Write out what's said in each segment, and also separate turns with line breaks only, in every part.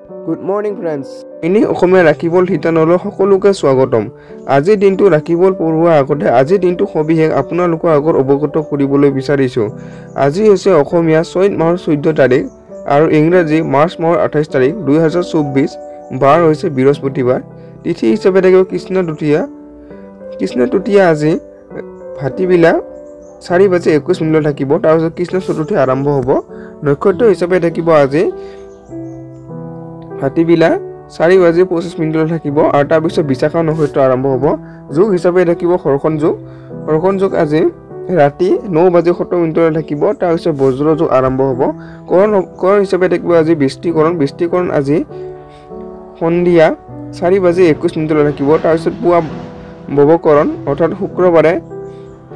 Good morning friends. Ini অসমীয়া ৰাখিবল শিতানলৈ সকলোকে স্বাগতম। আজি দিনটো ৰাখিবল পঢ়োৱা আগতে আজি দিনটো সবিশেষ আপোনালোকৰ আগত অৱগত কৰিবলৈ বিচাৰিছো। আজি হৈছে অসমীয়া চৈত মাহৰ 14 তাৰিখ আৰু ইংৰাজী মাৰ্চ মাহৰ 28 তাৰিখ 2024। বাৰ হৈছে বৃহস্পতিবাৰ। তিথি হিচাপে থাকিব কৃষ্ণ তৃতীয়া। কৃষ্ণ তৃতীয়া আজি ভাটিবিলা 4:21 থাকিব। তাৰ পিছত কৃষ্ণ চতুৰ্থী আৰম্ভ হ'ব। নক্ষত্ৰ হিচাপে থাকিব আজি ভাটিবিলা 4:25 থাকিব আৰু তাৰ পিছত বিশাখা নক্ষত্ৰ আৰম্ভ হ'ব। যোগ হিচাপে থাকিব হৰখন যোগ। হৰখন যোগ আজি ৰাতি 9:07 থাকিব। তাৰ পিছত বজ্ৰ যোগ আৰম্ভ হ'ব। কৰণ হিচাপে থাকিব আজি বৃষ্টিকৰণ। বৃষ্টিকৰণ আজি সন্ধিয়া 4:21 থাকিব। তাৰ পিছত পুৱা ববকৰণ অৰ্থাৎ শুক্ৰবাৰে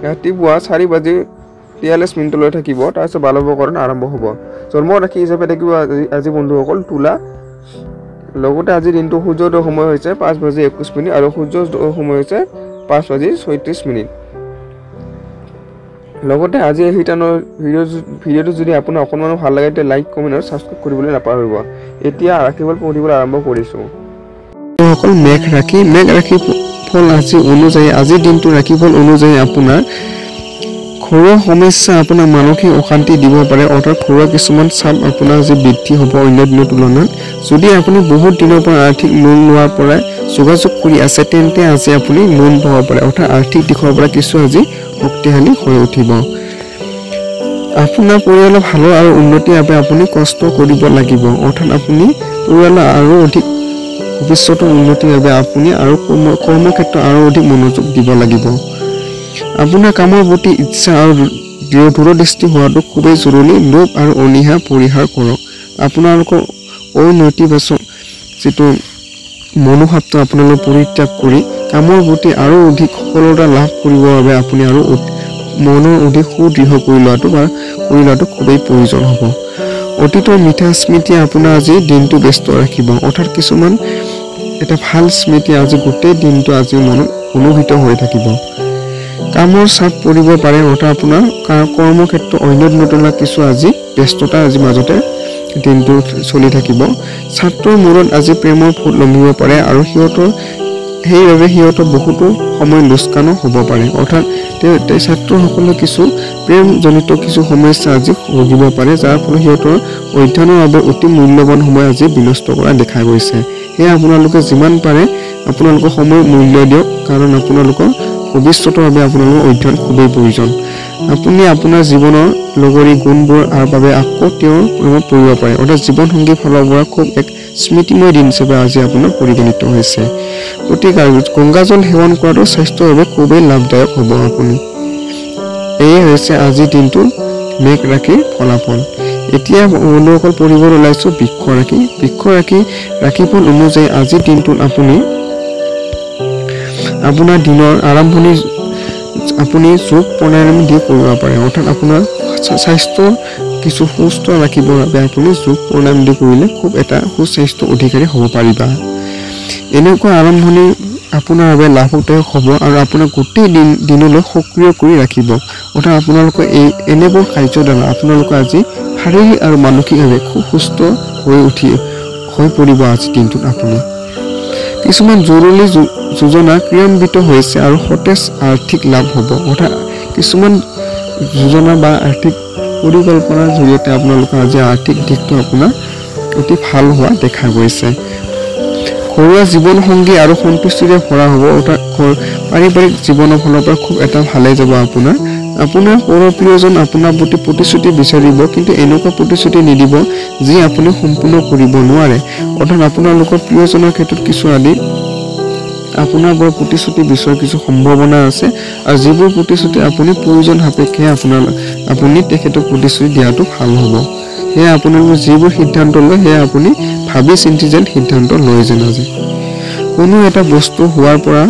ৰাতিপুৱা 4:43 থাকিব। তাৰ পিছত বালৱকৰণ আৰম্ভ হ'ব। জন্ম ৰাশি হিচাপে থাকিব আজি বন্ধুসকল তুলা। লগতে আজি দিনটো সূৰ্যোদয় সময় হৈছে 5:21 আৰু সূৰ্যাস্তৰ সময় হৈছে 5:36। লগতে আজি এই শিতানৰ ভিডিঅ'টো যদি আপোনাৰ অকণমান ভাল লাগে তেন্তে লাইক কমেণ্ট আৰু ছাবস্ক্ৰাইব কৰিবলৈ নাপাহৰিব। এতিয়া ৰাখিবল পঢ়িবলৈ আৰম্ভ কৰিছোঁ। সকল মেঘ ৰাখি ফল আজি অনুযায়ী আজি দিনটো ৰাখিবল অনুযায়ী আপোনাৰ ঘৰুৱা সমস্যা আপোনাৰ মানসিক অশান্তি দিব পাৰে। অৰ্থাৎ ঘৰুৱা কিছুমান চাপ আপোনাৰ আজি বৃদ্ধি হ'ব অন্য দিনৰ তুলনাত। যদি আপুনি বহুত দিনৰ পৰা আৰ্থিক লোন লোৱাৰ পৰা যোগাযোগ কৰি আছে তেন্তে আজি আপুনি লোন পাব পাৰে। অৰ্থাৎ আৰ্থিক দিশৰ পৰা কিছু আজি শক্তিশালী হৈ উঠিব। আপোনাৰ পৰিয়ালৰ ভালৰ আৰু উন্নতিৰ বাবে আপুনি কষ্ট কৰিব লাগিব। অৰ্থাৎ আপুনি পৰিয়ালৰ আৰু অধিক ভৱিষ্যতৰ উন্নতিৰ বাবে আপুনি আৰু কৰ্মক্ষেত্ৰত আৰু অধিক মনোযোগ দিব লাগিব। আপোনাৰ কামৰ প্ৰতি ইচ্ছা আৰু দূৰদৃষ্টি হোৱাটো খুবেই জৰুৰী। লোভ আৰু অনীহা পৰিহাৰ কৰক। আপোনালোকৰ অনৈতিবাচক যিটো মনোভাৱটো আপোনালোকে পৰিত্যাগ কৰি কামৰ প্ৰতি আৰু অধিক সফলতা লাভ কৰিবৰ বাবে আপুনি আৰু মনৰ অধিক সুদৃঢ় কৰি লোৱাটো খুবেই প্ৰয়োজন হ'ব। অতীতৰ মিঠা স্মৃতিয়ে আপোনাৰ আজি দিনটো ব্যস্ত ৰাখিব। অৰ্থাৎ কিছুমান এটা ভাল স্মৃতি আজি গোটেই দিনটো আজি মনত অনুভূত হৈ থাকিব। কামৰ চাপ পৰিব পাৰে। অৰ্থাৎ আপোনাৰ কৰ্মক্ষেত্ৰ অন্য দিনৰ তুলনাত কিছু আজি ব্যস্ততা আজি মাজতে দিনটো চলি থাকিব। ছাত্ৰৰ মূৰত আজি প্ৰেমৰ ফুল লম্বিব পাৰে আৰু সেইবাবে সিহঁতৰ বহুতো সময় লোকচানো হ'ব পাৰে। অৰ্থাৎ ছাত্ৰসকলে কিছু প্ৰেমজনিত কিছু সমস্যা আজি ভুগিব পাৰে, যাৰ ফলত সিহঁতৰ অধ্যয়নৰ বাবে অতি মূল্যৱান সময় আজি বিনষ্ট কৰা দেখা গৈছে। সেয়ে আপোনালোকে যিমান পাৰে আপোনালোকৰ সময় মূল্য দিয়ক, কাৰণ আপোনালোকৰ ভৱিষ্যতৰ বাবে আপোনালোকৰ অধ্যয়ন খুবেই প্ৰয়োজন। আপুনি আপোনাৰ জীৱনৰ লগৰী গুণবোৰ বাবে আকৌ তেওঁৰ প্ৰেমত পৰিব পাৰে। অৰ্থাৎ জীৱনসংগীৰ ফালৰ পৰা খুব এক স্মৃতিময় দিন হিচাপে আজি আপোনাৰ পৰিগণিত হৈছে। প্ৰতিকাৰ গংগাজল সেৱন কৰাটো স্বাস্থ্যৰ বাবে খুবেই লাভদায়ক হ'ব আপুনি। এয়ে হৈছে আজিৰ দিনটোৰ মেঘ ৰাশিৰ ফলাফল। এতিয়া বন্ধুসকল পঢ়িবলৈ ওলাইছোঁ বৃক্ষ ৰাশি। ৰাশিফল অনুযায়ী আজিৰ দিনটোত আপুনি আপোনাৰ দিনৰ আৰম্ভণি আপুনি যোগ প্ৰণায়াম দি কৰিব পাৰে। অৰ্থাৎ আপোনাৰ স্বাস্থ্য কিছু সুস্থ ৰাখিবৰ বাবে আপুনি যোগ প্ৰণায়াম দি কৰিলে খুব এটা সুস্বাস্থ্য অধিকাৰী হ'ব পাৰিবা। এনেকুৱা আৰম্ভণি আপোনাৰ বাবে লাভদায়ক হ'ব আৰু আপোনাক গোটেই দিনলৈ সক্ৰিয় কৰি ৰাখিব। অৰ্থাৎ আপোনালোকৰ এনেবোৰ কাৰ্যৰ দ্বাৰা আপোনালোকে আজি শাৰীৰিক আৰু মানসিকভাৱে খুব সুস্থ হৈ পৰিব। আজিৰ দিনটোত আপুনি কিছুমান জৰুৰী যোজনা ক্ৰিয়ান্বিত হৈছে আৰু সতেজ আৰ্থিক লাভ হ'ব। অৰ্থাৎ কিছুমান যোজনা বা আৰ্থিক পৰিকল্পনাৰ জৰিয়তে আপোনালোকৰ আজি আৰ্থিক দিশটো আপোনাৰ অতি ভাল হোৱা দেখা গৈছে। ঘৰুৱা জীৱনসংগী আৰু সন্তুষ্টিৰে ভৰা হ'ব। অৰ্থাৎ পাৰিবাৰিক জীৱনৰ ফালৰ পৰা খুব এটা ভালেই যাব। আপোনাৰ প্ৰিয়জন আপোনাৰ প্ৰতি প্ৰতিশ্ৰুতি বিচাৰিব, কিন্তু এনেকুৱা প্ৰতিশ্ৰুতি নিদিব যি আপুনি সম্পূৰ্ণ কৰিব নোৱাৰে। অৰ্থাৎ আপোনালোকৰ প্ৰিয়জনৰ ক্ষেত্ৰত কিছু আদি আপোনাৰ পৰা প্ৰতিশ্ৰুতি বিচৰাৰ কিছু সম্ভাৱনা আছে আৰু যিবোৰ প্ৰতিশ্ৰুতি আপুনি প্ৰয়োজন সাপেক্ষে আপুনি তেখেতক প্ৰতিশ্ৰুতি দিয়াটো ভাল হ'ব। সেয়া আপোনালোকে যিবোৰ সিদ্ধান্ত লয় সেয়া আপুনি ভাবি চিন্তি যেন সিদ্ধান্ত লয় যেন। আজি কোনো এটা বস্তু হোৱাৰ পৰা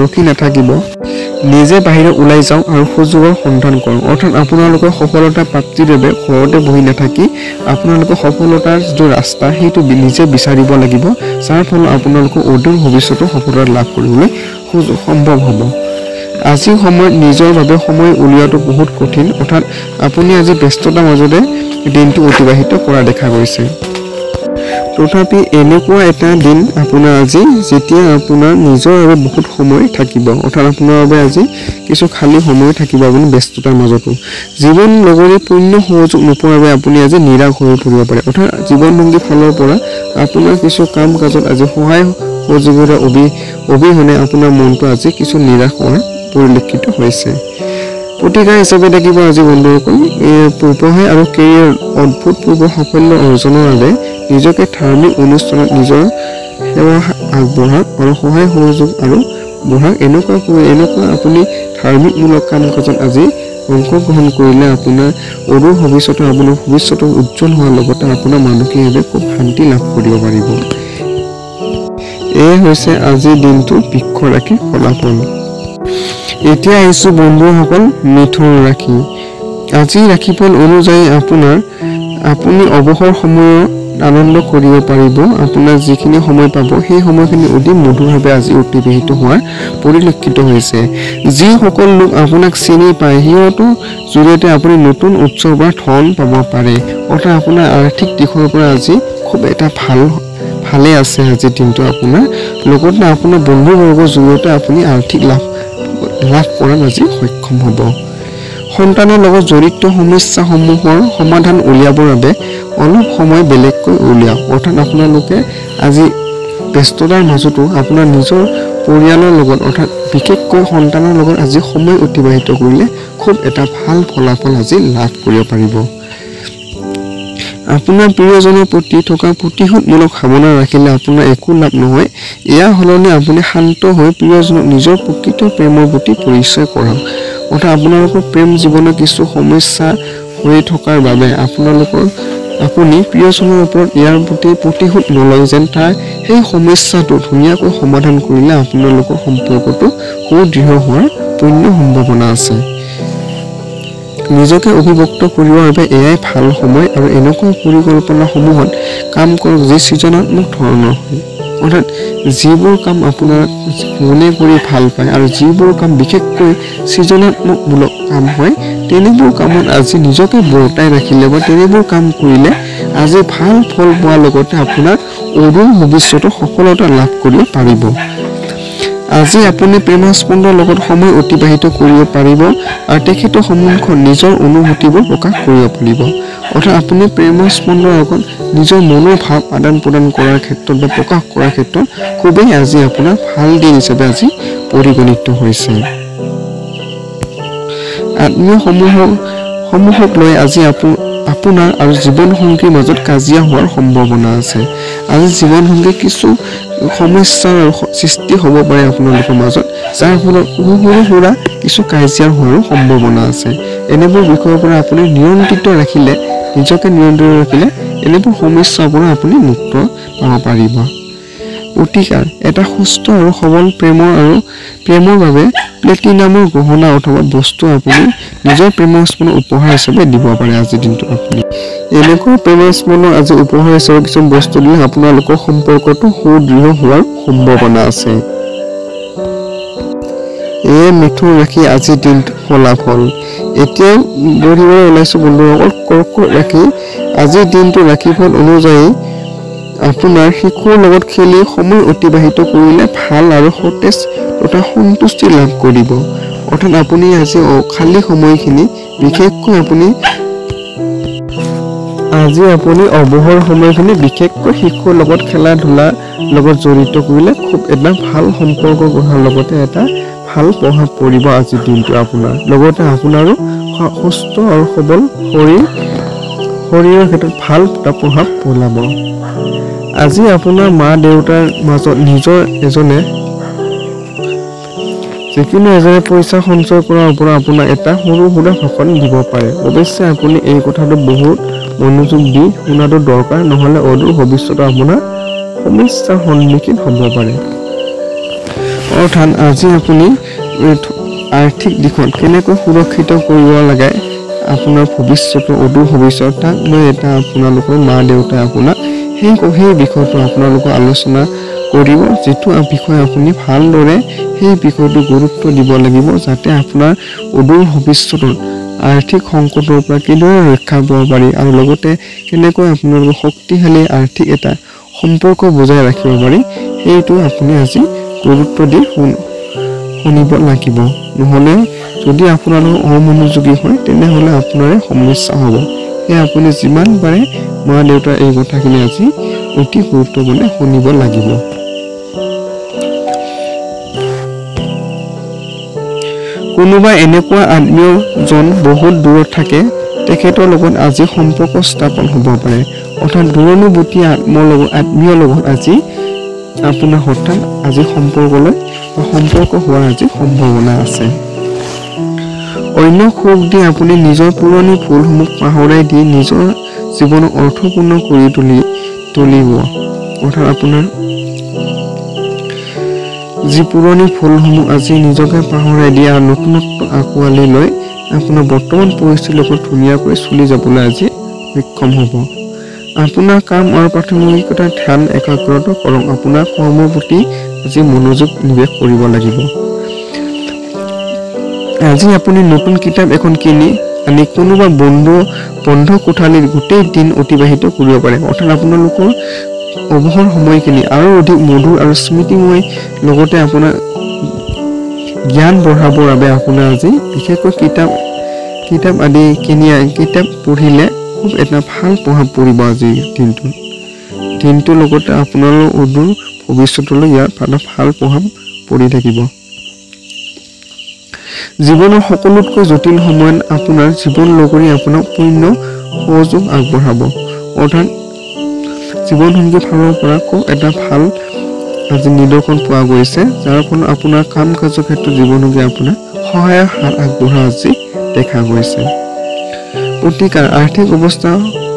ৰখি নাথাকিব, নিজে বাহিৰত ওলাই যাওক আৰু সুযোগৰ সন্ধান কৰক। অৰ্থাৎ আপোনালোকৰ সফলতা প্ৰাপ্তিৰ বাবে ঘৰতে বহি নাথাকি আপোনালোকৰ সফলতাৰ যিটো ৰাস্তা সেইটো নিজে বিচাৰিব লাগিব, যাৰ ফলত আপোনালোকৰ অদূৰ ভৱিষ্যতৰ সফলতা লাভ কৰিবলৈ সম্ভৱ হ'ব। আজিৰ সময়ত নিজৰ বাবে সময় উলিওৱাটো বহুত কঠিন। অৰ্থাৎ আপুনি আজি ব্যস্ততাৰ মাজতে দিনটো অতিবাহিত কৰা দেখা গৈছে। তথাপি এনেকুৱা এটা দিন আপোনাৰ আজি যেতিয়া আপোনাৰ নিজৰ বাবে বহুত সময় থাকিব, অৰ্থাৎ আপোনাৰ বাবে আজি কিছু খালী সময় থাকিব আপুনি ব্যস্ততাৰ মাজতো। জীৱন লগৰী পূৰ্ণ সহযোগ নোপোৱাৰ বাবে আপুনি আজি নিৰাশ হৈ পৰিব পাৰে, অৰ্থাৎ জীৱনসংগীৰ ফালৰ পৰা আপোনাৰ কিছু কাম কাজত আজি সহায় সহযোগিতাৰ অবিহনে আপোনাৰ মনটো আজি কিছু নিৰাশ হোৱাৰ পৰিলক্ষিত হৈছে। প্ৰতিকাৰ হিচাপে থাকিব আজি বন্ধুসকল পঢ়াই আৰু কেৰিয়াৰ অভূতপূৰ্ব সাফল্য অৰ্জনৰ বাবে নিজকে ধাৰ্মিক অনুষ্ঠানত নিজৰ সেৱা আগবঢ়াওক আৰু সহায় সহযোগ আৰু বঢ়াওক। এনেকুৱা আপুনি ধাৰ্মিকমূলক কাম কাজত আজি অংশগ্ৰহণ কৰিলে আপোনাৰ অদূৰ ভৱিষ্যতে আপোনাৰ ভৱিষ্যত উজ্জ্বল হোৱাৰ লগতে আপোনাৰ মানসিকভাৱে খুব শান্তি লাভ কৰিব পাৰিব। এয়ে হৈছে আজিৰ দিনটোৰ বৃক্ষ ৰাশিৰ ফলাফল। এতিয়া আহিছোঁ বন্ধুসকল মিথুন ৰাশি। আজি ৰাশিফল অনুযায়ী আপুনি অৱসৰ সময়ত আনন্দ কৰিব পাৰিব। আপোনাৰ যিখিনি সময় পাব সেই সময়খিনি অতি মধুৰভাৱে আজি অতিবাহিত হোৱাৰ পৰিলক্ষিত হৈছে। যিসকল লোক আপোনাক চিনি পায় সিহঁতৰ জৰিয়তে আপুনি নতুন উৎসৰ পৰা ধন পাব পাৰে, অৰ্থাৎ আপোনাৰ আৰ্থিক দিশৰ পৰা আজি খুব এটা ভালে আছে আজিৰ দিনটো আপোনাৰ। লগতে আপোনাৰ বন্ধুবৰ্গৰ জৰিয়তে আপুনি আৰ্থিক লাভ কৰাত আজি সক্ষম হ'ব। সন্তানৰ লগত জড়িত সমস্যাসমূহৰ সমাধান উলিয়াবৰ বাবে অলপ সময় বেলেগকৈ উলিয়াওক, অৰ্থাৎ আপোনালোকে আজি ব্যস্ততাৰ মাজতো আপোনাৰ নিজৰ পৰিয়ালৰ লগত অৰ্থাৎ বিশেষকৈ সন্তানৰ লগত আজি সময় অতিবাহিত কৰিলে খুব এটা ভাল ফলাফল আজি লাভ কৰিব পাৰিব। আপোনাৰ প্ৰিয়জনৰ প্ৰতি থকা প্ৰতিশোধমূলক ভাৱনা ৰাখিলে আপোনাৰ একো লাভ নহয়। ইয়াৰ সলনি আপুনি শান্ত হৈ প্ৰিয়জনক নিজৰ প্ৰকৃত প্ৰেমৰ প্ৰতি পৰিচয় কৰাওক, অৰ্থাৎ আপোনালোকৰ প্ৰেম জীৱনত কিছু সমস্যা হৈ থকাৰ বাবে আপুনি প্ৰিয়জনৰ ওপৰত ইয়াৰ প্ৰতি প্ৰতিশোধ নলয় যেন সেই সমস্যাটো ধুনীয়াকৈ সমাধান কৰিলে আপোনালোকৰ সম্পৰ্কটো সুদৃঢ় হোৱাৰ পূৰ্ণ সম্ভাৱনা আছে। নিজকে অভিব্যক্ত কৰিবৰ বাবে এয়াই ভাল সময় আৰু এনেকুৱা পৰিকল্পনাসমূহত কাম কৰক যি সৃজনাত্মক ধৰণৰ হয়, অৰ্থাৎ যিবোৰ কাম আপোনাৰ মনে কৰি ভাল পায় আৰু যিবোৰ কাম বিশেষকৈ সৃজনাত্মকমূলক কাম হয় তেনেবোৰ কামত আজি নিজকে বৰ্তাই ৰাখিলে বা তেনেবোৰ কাম কৰিলে আজি ভাল ফল পোৱাৰ লগতে আপোনাৰ অদূৰ ভৱিষ্যতৰ সফলতা লাভ কৰিব পাৰিব। আজি আপুনি প্ৰেমাস্পন্দৰ লগত সময় অতিবাহিত কৰিব পাৰিব আৰু তেখেতৰ সন্মুখত নিজৰ অনুভূতিবোৰ প্ৰকাশ কৰিব পাৰিব, অৰ্থাৎ আপুনি প্ৰেমাস্পন্দৰ আগত নিজৰ মনৰ ভাৱ আদান প্ৰদান কৰাৰ ক্ষেত্ৰত বা প্ৰকাশ কৰাৰ ক্ষেত্ৰত খুবেই আজি আপোনাৰ ভাল দিন হিচাপে আজি পৰিগণিত হৈছে। আত্মীয় সমূহক লৈ আজি আপোনাৰ আৰু জীৱনসংগীৰ মাজত কাজিয়া হোৱাৰ সম্ভাৱনা আছে। আজি জীৱনসংগীৰ কিছু সমস্যাৰ সৃষ্টি হ'ব পাৰে আপোনালোকৰ মাজত, যাৰ ফলত সৰু সুৰা কিছু কাজিয়া হোৱাৰো সম্ভাৱনা আছে। এনেবোৰ বিষয়ৰ পৰা আপুনি নিজকে নিয়ন্ত্ৰণ ৰাখিলে এনেবোৰ সমস্যাৰ পৰা আপুনি মুক্ত পাব পাৰিব। প্ৰতিকাৰ এটা সুস্থ আৰু সবল প্ৰেমৰ বাবে প্লেটিনামৰ গহনা অথবা বস্তু আপুনি নিজৰ প্ৰেমাস্পন্দক উপহাৰ হিচাপে দিব পাৰে আজিৰ দিনটো। আপুনি এনেকুৱা প্ৰেমাস্পন্দক আজি উপহাৰ হিচাপে কিছুমান বস্তু দিলে আপোনালোকৰ সম্পৰ্কটো সুদৃঢ় হোৱাৰ সম্ভাৱনা আছে। এয়ে মিথুন ৰাশি আজিৰ দিনটো ফলাফল। এতিয়া বঢ়িবলৈ ওলাইছোঁ বন্ধুসকল কৰ্কট ৰাশি। আজিৰ দিনটো ৰাশিফল অনুযায়ী আপোনাৰ শিশুৰ লগত খেলি সময় অতিবাহিত কৰিলে ভাল আৰু সতেজ তথা সন্তুষ্টি লাভ কৰিব, অৰ্থাৎ আপুনি আজি খালী সময়খিনি বিশেষকৈ অৱসৰ সময়খিনি বিশেষকৈ শিশুৰ লগত খেলা ধূলাৰ লগত জড়িত কৰিলে খুব এটা ভাল সম্পৰ্ক গঢ়াৰ লগতে এটা ভাল প্ৰভাৱ পৰিব আজিৰ দিনটো আপোনাৰ। লগতে আপোনাৰো সুস্থ আৰু সবল শৰীৰৰ ক্ষেত্ৰত ভাল এটা প্ৰভাৱ পেলাব। আজি আপোনাৰ মা দেউতাৰ মাজত যিকোনো এজনে পইচা সঞ্চয় কৰাৰ ওপৰত আপোনাক এটা সৰু সুৰা ভাষণ দিব পাৰে। অৱশ্যে আপুনি এই কথাটো বহুত মনোযোগ দি শুনাটো দৰকাৰ, নহ'লে অদূৰ ভৱিষ্যতে আপোনাৰ সমস্যাৰ সন্মুখীন হ'ব পাৰে। অৰ্থাৎ আজি আপুনি আৰ্থিক দিশত কেনেকৈ সুৰক্ষিত কৰিব লাগে আপোনাৰ ভৱিষ্যতৰ অদূৰ ভৱিষ্যত তাক লৈ এটা আপোনালোকৰ মা দেউতাই আপোনাক সেই বিষয়টো আপোনালোকৰ আলোচনা কৰিব, যিটো বিষয় আপুনি ভালদৰে সেই বিষয়টো গুৰুত্ব দিব লাগিব যাতে আপোনাৰ অদূৰ ভৱিষ্যতত আৰ্থিক সংকটৰ পৰা কেনেদৰে ৰক্ষা পাব পাৰি আৰু লগতে কেনেকৈ আপোনালোকৰ শক্তিশালী আৰ্থিক এটা সম্পৰ্ক বজাই ৰাখিব পাৰি সেইটো আপুনি আজি গুৰুত্ব দি শুনিব লাগিব। নহ'লে যদি আপোনালোক অমনোযোগী হয় তেনেহ'লে আপোনাৰে সমস্যা হ'ব। সেয়ে আপুনি যিমান পাৰে মা দেউতাৰ এই কথাখিনি আজি অতি গুৰুত্বপূৰ্ণ শুনিব লাগিব। কোনোবা এনেকুৱা আত্মীয়জন বহুত দূৰত থাকে, তেখেতৰ লগত আজি সম্পৰ্ক স্থাপন হ'ব পাৰে। অৰ্থাৎ দূৰণিবতী আত্মীয়ৰ লগত আজি আপোনাৰ হঠাৎ আজি সম্পৰ্ক হোৱাৰ আজি সম্ভাৱনা আছে। অন্যক সুখ দি আপুনি নিজৰ পুৰণি ভুলসমূহ পাহৰাই দি নিজৰ জীৱনক অৰ্থপূৰ্ণ কৰি তুলিব। অৰ্থাৎ আপোনাৰ যি পুৰণি ভুলসমূহ আজি নিজকে পাহৰাই দিয়া নতুনত্ব আঁকোৱালি লৈ আপোনাৰ বৰ্তমান পৰিস্থিতিৰ লগত ধুনীয়াকৈ চলি যাবলৈ আজি সক্ষম হ'ব। আপোনাৰ কাম আৰু প্ৰাথমিকতা ধ্যান একাগ্ৰতা কৰক। আপোনাৰ কৰ্মৰ প্ৰতি আজি মনোযোগ নিৱেশ কৰিব লাগিব। আজি আপুনি নতুন কিতাপ এখন কিনি আনি কোনোবা বন্ধ কোঠালিত গোটেই দিন অতিবাহিত কৰিব পাৰে। অৰ্থাৎ আপোনালোকৰ অৱসৰ সময়খিনি আৰু অধিক মধুৰ আৰু স্মৃতিময় লগতে আপোনাৰ জ্ঞান বঢ়াবৰ বাবে আপোনাৰ আজি বিশেষকৈ কিতাপ আদি কিতাপ পঢ়িলে খুব এটা ভাল প্ৰভাৱ পৰিব আজিৰ দিনটোৰ লগতে আপোনালোকৰ অদূৰ ভৱিষ্যতলৈ ইয়াৰ ভাল প্ৰভাৱ পৰি থাকিব। জীৱনৰ সকলোতকৈ জটিল সময়ত আপোনাৰ জীৱন লগৰী আপোনাক পূৰ্ণ সহযোগ আগবঢ়াব। অৰ্থাৎ জীৱনসংগীৰ ফালৰ পৰা খুব এটা ভাল আজি নিদৰ্শন পোৱা গৈছে, যাৰ ফলত আপোনাৰ কাম কাজৰ ক্ষেত্ৰত জীৱনসংগী আপোনাৰ সহায়ৰ হাত আগবঢ়া আজি দেখা গৈছে। প্ৰতিকাৰ আৰ্থিক অৱস্থা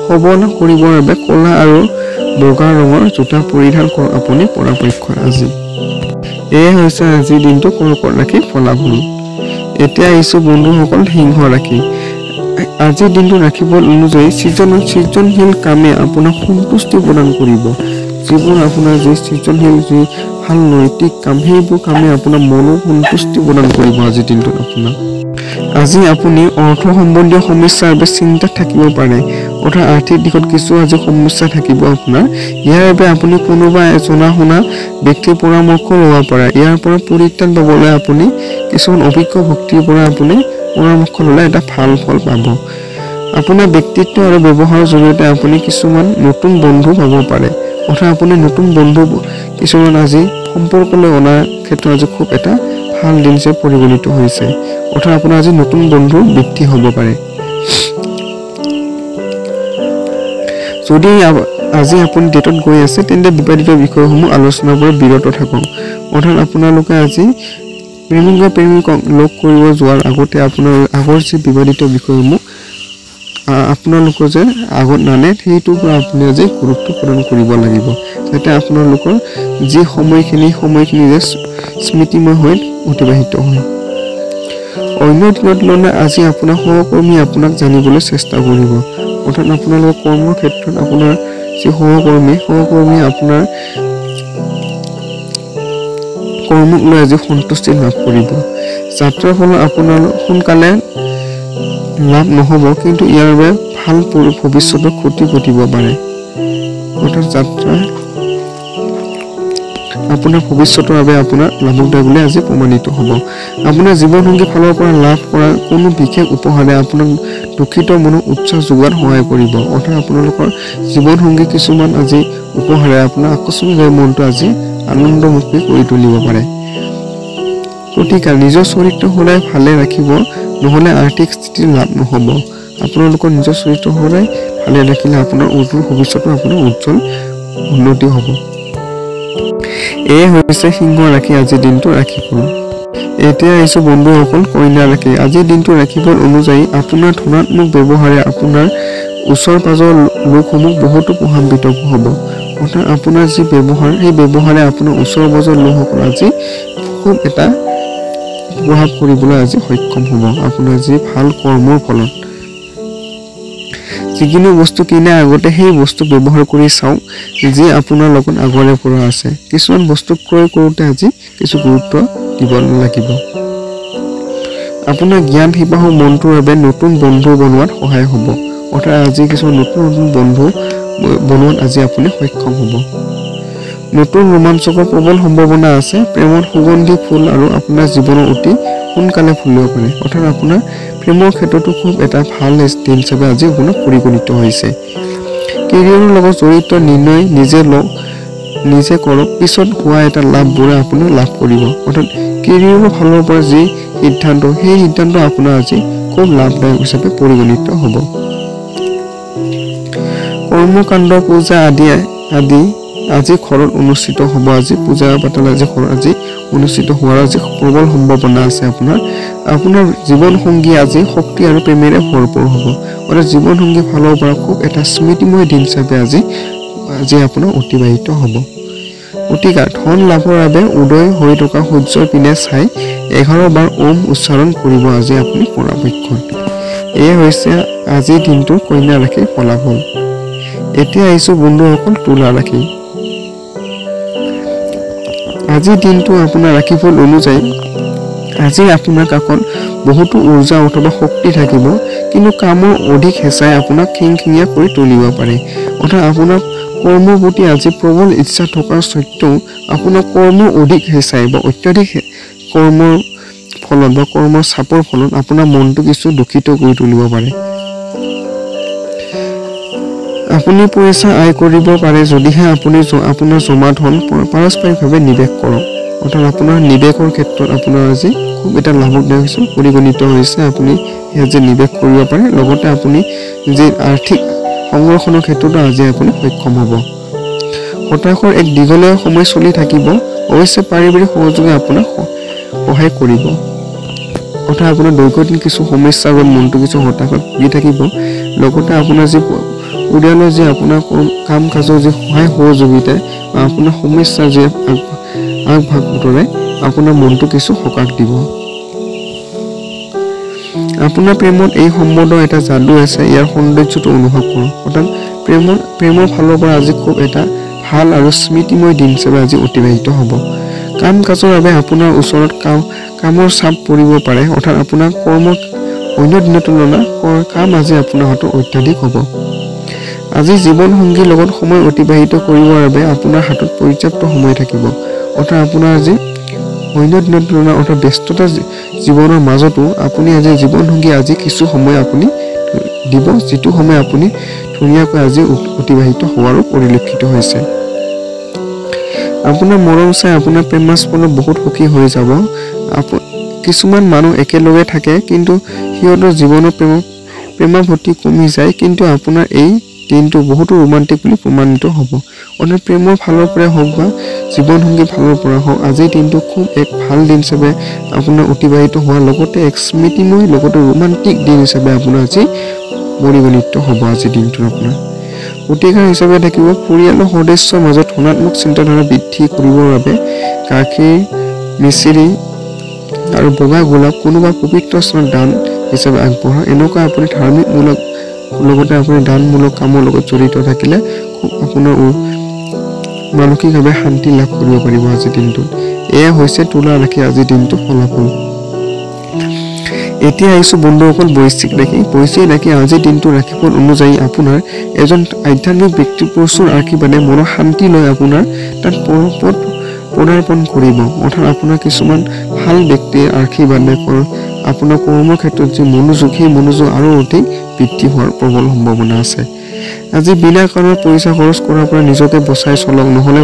সবল কৰিবৰ বাবে ক'লা আৰু বগা ৰঙৰ জোতা পৰিধান কৰক আপুনি পৰাপক্ষত আজি। এয়ে হৈছে আজিৰ দিনটো কৰ্কট ৰাশিৰ ফলাফল। এতিয়া আহিছোঁ বন্ধুসকল সিংহ ৰাশি। আজিৰ দিনটো ৰাশিফল অনুযায়ী সৃজনশীল কামে আপোনাক সন্তুষ্টি প্ৰদান কৰিব। যিবোৰ আপোনাৰ যি সৃজনশীল যি ভাল নৈতিক কাম সেইবোৰ কামে আপোনাৰ মনৰ সন্তুষ্টি প্ৰদান কৰিব আজিৰ দিনটোত আপোনাক। আজি আপুনি অৰ্থ সম্বন্ধীয় সমস্যাৰ বাবে চিন্তাত থাকিব পাৰে। অৰ্থাৎ আৰ্থিক দিশত কিছু আজি সমস্যা থাকিব আপোনাৰ। ইয়াৰ বাবে আপুনি কোনোবা জনা শুনা ব্যক্তিৰ পৰামৰ্শ ল'ব পাৰে। ইয়াৰ পৰা পৰিত্ৰাণ পাবলৈ আপুনি কিছুমান অভিজ্ঞ ব্যক্তিৰ পৰা আপুনি পৰামৰ্শ ল'লে এটা ভাল ফল পাব। আপোনাৰ ব্যক্তিত্ব আৰু ব্যৱহাৰৰ জৰিয়তে আপুনি কিছুমান নতুন বন্ধু পাব পাৰে। অৰ্থাৎ আপুনি নতুন বন্ধু কিছুমান আজি সম্পৰ্কলৈ অনাৰ ক্ষেত্ৰত আজি খুব এটা ভাল দিন হিচাপে পৰিগণিত হৈছে। অৰ্থাৎ আপোনাৰ আজি নতুন বন্ধু বৃদ্ধি হ'ব পাৰে। যদি আজি আপুনি ডেটত গৈ আছে তেন্তে বিবাদিত বিষয়সমূহ আলোচনাৰ পৰা বিৰত থাকক। অৰ্থাৎ আপোনালোকে আজি প্ৰেমিকক লগ কৰিব যোৱাৰ আগতে আপোনাৰ আগৰ যি বিবাদিত বিষয়সমূহ আপোনালোকৰ যে আগত নানে সেইটোৰ পৰা আপুনি আজি গুৰুত্ব প্ৰদান কৰিব লাগিব, যাতে আপোনালোকৰ যি সময়খিনি যে স্মৃতিময় হৈ অতিবাহিত হয়। অন্য দিনৰ তুলনাত আজি আপোনাৰ সহকৰ্মী আপোনাক জানিবলৈ চেষ্টা কৰিব। অৰ্থাৎ আপোনালোকৰ কৰ্মৰ ক্ষেত্ৰত আপোনাৰ যি সহকৰ্মী আপোনাৰ কৰ্মক লৈ আজি সন্তুষ্টি লাভ কৰিব। যাত্ৰাৰ ফলত আপোনাৰ সোনকালে লাভ নহ'ব, কিন্তু ইয়াৰ বাবে ভাল ভৱিষ্যতৰ ক্ষতি ঘটিব পাৰে। অৰ্থাৎ যাত্ৰা আপোনাৰ ভৱিষ্যতৰ বাবে আপোনাৰ লাভদায়ক বুলি আজি প্ৰমাণিত হ'ব। আপোনাৰ জীৱনসংগীৰ ফালৰ পৰা লাভ কৰা কোনো বিশেষ উপহাৰে আপোনাক দুখিত মনত উৎসাহ যোগোৱাত সহায় কৰিব। অৰ্থাৎ আপোনালোকৰ জীৱনসংগী কিছুমান আজি উপহাৰে আপোনাৰ আকস্মিকভাৱে মনটো আজি আনন্দমুখী কৰি তুলিব পাৰে। প্ৰতিকাৰ নিজৰ চৰিত্ৰ সদায় ভালে ৰাখিব, নহ'লে আৰ্থিক স্থিতি লাভ নহ'ব। আপোনালোকৰ নিজৰ চৰিত্ৰ সদায় ভালে ৰাখিলে আপোনাৰ অদূৰ ভৱিষ্যতো আপোনাৰ উজ্জ্বল উন্নতি হ'ব। এয়ে হৈছে সিংহ ৰাশি আজিৰ দিনটো ৰাশিফল। এতিয়া আহিছোঁ বন্ধুসকল কন্যা ৰাশি। আজিৰ দিনটো ৰাশিফল অনুযায়ী আপোনাৰ ধনাত্মক ব্যৱহাৰে আপোনাৰ ওচৰ পাজৰ লোকসমূহ বহুতো প্ৰভাৱিত হ'ব। অৰ্থাৎ আপোনাৰ যি ব্যৱহাৰ সেই ব্যৱহাৰে আপোনাৰ ওচৰ পাজৰ লোকসকল আজি খুব এটা প্ৰভাৱ কৰিবলৈ আজি সক্ষম হ'ব। আপোনাৰ যি ভাল কৰ্মৰ ফলত যিকোনো বস্তু কিনাৰ আগতে সেই বস্তু ব্যৱহাৰ কৰি চাওক যি আপোনাৰ লগত আগৰে পৰা আছে। কিছুমান বস্তু ক্ৰয় কৰোঁতে আজি কিছু গুৰুত্ব দিব লাগিব। আপোনাৰ জ্ঞান শিপাহৰ মনটোৰ বাবে নতুন বন্ধু বনোৱাত সহায় হ'ব। অৰ্থাৎ আজি কিছুমান নতুন বন্ধু বনোৱাত আজি আপুনি সক্ষম হ'ব। নতুন ৰোমাঞ্চকৰ প্ৰবল সম্ভাৱনা আছে। প্ৰেমৰ সুগন্ধি ফুল আৰু আপোনাৰ জীৱনৰ অতি সোনকালে ফুলিব পাৰে। অৰ্থাৎ আপোনাৰ প্ৰেমৰ ক্ষেত্ৰতো খুব এটা ভাল দিন হিচাপে আজি আপোনাৰ পৰিগণিত হৈছে। কেৰিয়াৰৰ লগত জড়িত নিৰ্ণয় নিজে কৰক, পিছত হোৱা এটা লাভবোৰে আপুনি লাভ কৰিব। অৰ্থাৎ কেৰিয়াৰৰ ফালৰ পৰা যি সিদ্ধান্ত, সেই সিদ্ধান্ত আপোনাৰ আজি খুব লাভদায়ক হিচাপে পৰিগণিত হ'ব। কৰ্মকাণ্ড পূজা আদি আজি ঘৰত অনুষ্ঠিত হ'ব। আজি পূজা পাতল আজি ঘৰত অনুষ্ঠিত হোৱাৰ আজি প্ৰবল সম্ভাৱনা আছে। আপোনাৰ জীৱন সংগী আজি শক্তি আৰু প্ৰেমেৰে ভৰপূৰ হ'ব। অৰ্থাৎ জীৱন সংগীৰ ফালৰ পৰা খুব এটা স্মৃতিময় দিন হিচাপে আজি আপোনাৰ অতিবাহিত হ'ব। গতিকে ধন লাভৰ বাবে উদয় হৈ থকা সূৰ্যৰ পিনে চাই 11 বাৰ ওম উচ্চাৰণ কৰিব আজি আপুনি পৰাপক্ষত। এয়া হৈছে আজিৰ দিনটোৰ কন্যা ৰাশিৰ ফলাফল। এতিয়া আহিছোঁ বন্ধুসকল তুলা ৰাশি। আজিৰ দিনটো আপোনাৰ ৰাশিফল অনুযায়ী আজি আপোনাৰ কাষত বহুতো উৰ্জা অথবা শক্তি থাকিব, কিন্তু কামৰ অধিক হেঁচাই আপোনাক খিংখিঙীয়া কৰি তুলিব পাৰে। অৰ্থাৎ আপোনাৰ কৰ্মৰ প্ৰতি আজি প্ৰবল ইচ্ছা থকাৰ স্বত্বেও আপোনাৰ কৰ্ম অধিক হেঁচাই বা অত্যাধিক কৰ্মৰ ফলত বা কৰ্মৰ চাপৰ ফলত আপোনাৰ মনটো কিছু দুখিত কৰি তুলিব পাৰে। আপুনি পইচা আয় কৰিব পাৰে যদিহে আপুনি আপোনাৰ জমা ধন পাৰস্পৰিকভাৱে নিৱেশ কৰক। অৰ্থাৎ আপোনাৰ নিৱেশৰ ক্ষেত্ৰত আপোনাৰ আজি খুব এটা লাভদায়ক হৈছে পৰিগণিত হৈছে। আপুনি ইয়াত যে নিৱেশ কৰিব পাৰে, লগতে আপুনি যি আৰ্থিক সংৰক্ষণৰ ক্ষেত্ৰতো আজি আপুনি সক্ষম হ'ব। হতাশৰ এক দীঘলীয়া সময় চলি থাকিব, অৱশ্যে পাৰিবাৰিক সহযোগে আপোনাক সহায় কৰিব। অৰ্থাৎ আপোনাৰ দৈনন্দিন কিছু সমস্যাৰ বাবে মনটো কিছু হতাশত ভুগি থাকিব, লগতে আপোনাৰ যি পৰিয়ালৰ যি আপোনাৰ কাম কাজৰ যি সহায় সহযোগিতাই বা আপোনাৰ সমস্যা যি আগভাগ বতৰাই আপোনাৰ মনটো কিছু সকাহ দিব। আপোনাৰ প্ৰেমত এই সম্বন্ধৰ এটা যাদু আছে, ইয়াৰ সৌন্দৰ্যটো অনুভৱ কৰক। অৰ্থাৎ প্ৰেমৰ ফালৰ পৰা আজি খুব এটা ভাল আৰু স্মৃতিময় দিন হিচাপে আজি অতিবাহিত হ'ব। কাম কাজৰ বাবে আপোনাৰ ওচৰত কামৰ চাপ পৰিব পাৰে। অৰ্থাৎ আপোনাৰ অন্য দিনৰ তুলনাত কাম আজি আপোনাৰ হাতত অত্যাধিক হ'ব। আজি জীৱন সংগীৰ লগত সময় অতিবাহিত কৰিবৰ বাবে আপোনাৰ হাতত পৰ্যাপ্ত সময় থাকিব। অৰ্থাৎ আপোনাৰ আজি অন্য দিনৰ তুলনাত অৰ্থাৎ ব্যস্ততা জীৱনৰ মাজতো আপুনি আজি জীৱন সংগী আজি কিছু সময় আপুনি দিব, যিটো সময় আপুনি ধুনীয়াকৈ আজি অতিবাহিত হোৱাৰো পৰিলক্ষিত হৈছে। আপোনাৰ মৰম চাই আপোনাৰ প্ৰেমাস্পদত বহুত সুখী হৈ যাব। কিছুমান মানুহ একেলগে থাকে, কিন্তু সিহঁতৰ জীৱনৰ প্ৰেমাভৰ্তি কমি যায়, কিন্তু আপোনাৰ এই দিনটো বহুতো ৰোমান্টিক বুলি প্ৰমাণিত হ'ব। অৰ্থাৎ প্ৰেমৰ ফালৰ পৰাই হওক বা জীৱন সংগীৰ ফালৰ পৰা হওক, আজিৰ দিনটো খুব এক ভাল দিন হিচাপে আপোনাৰ অতিবাহিত হোৱাৰ লগতে এক স্মৃতিময় লগতে ৰোমান্টিক দিন হিচাপে আপোনাৰ আজি পৰিগণিত হ'ব। আজিৰ দিনটো আপোনাৰ প্ৰতিকাৰ হিচাপে থাকিব পৰিয়ালৰ সদস্যৰ মাজত ধনাত্মক চিন্তাধাৰা বৃদ্ধি কৰিবৰ বাবে গাখীৰ, মিচিৰি আৰু বগা গোলাপ কোনোবা পবিত্ৰ স্থানত দান হিচাপে আগবঢ়া। এনেকুৱা আপুনি ধাৰ্মিকমূলক লগতে আপুনি দানমূলক কামৰ লগত জড়িত থাকিলে খুব আপোনাৰ মানসিকভাৱে শান্তি লাভ কৰিব পাৰিব আজিৰ দিনটোত। এয়া হৈছে তুলা ৰাশি আজিৰ দিনটো ফলাফল। এতিয়া আহিছোঁ বন্ধুসকল বৃশ্চিক ৰাশি। বৃশ্চিক ৰাশি আজিৰ দিনটো ৰাশিফল অনুযায়ী আপোনাৰ এজন আধ্যাত্মিক ব্যক্তিৰ প্ৰচুৰ আশীৰ্বাদে মনৰ শান্তি লৈ আপোনাৰ তাত পদাৰ্পণ কৰিব। অৰ্থাৎ আপোনাৰ কিছুমান ভাল ব্যক্তিৰ আশীৰ্বাদে আপোনাৰ কৰ্মৰ ক্ষেত্ৰত যি মনোযোগ, সেই মনোযোগ আৰু অধিক বৃদ্ধি হোৱাৰ প্ৰবল সম্ভাৱনা আছে। আজি বিনা কাৰণত পইচা খৰচ কৰাৰ পৰা নিজকে বচাই চলক, নহ'লে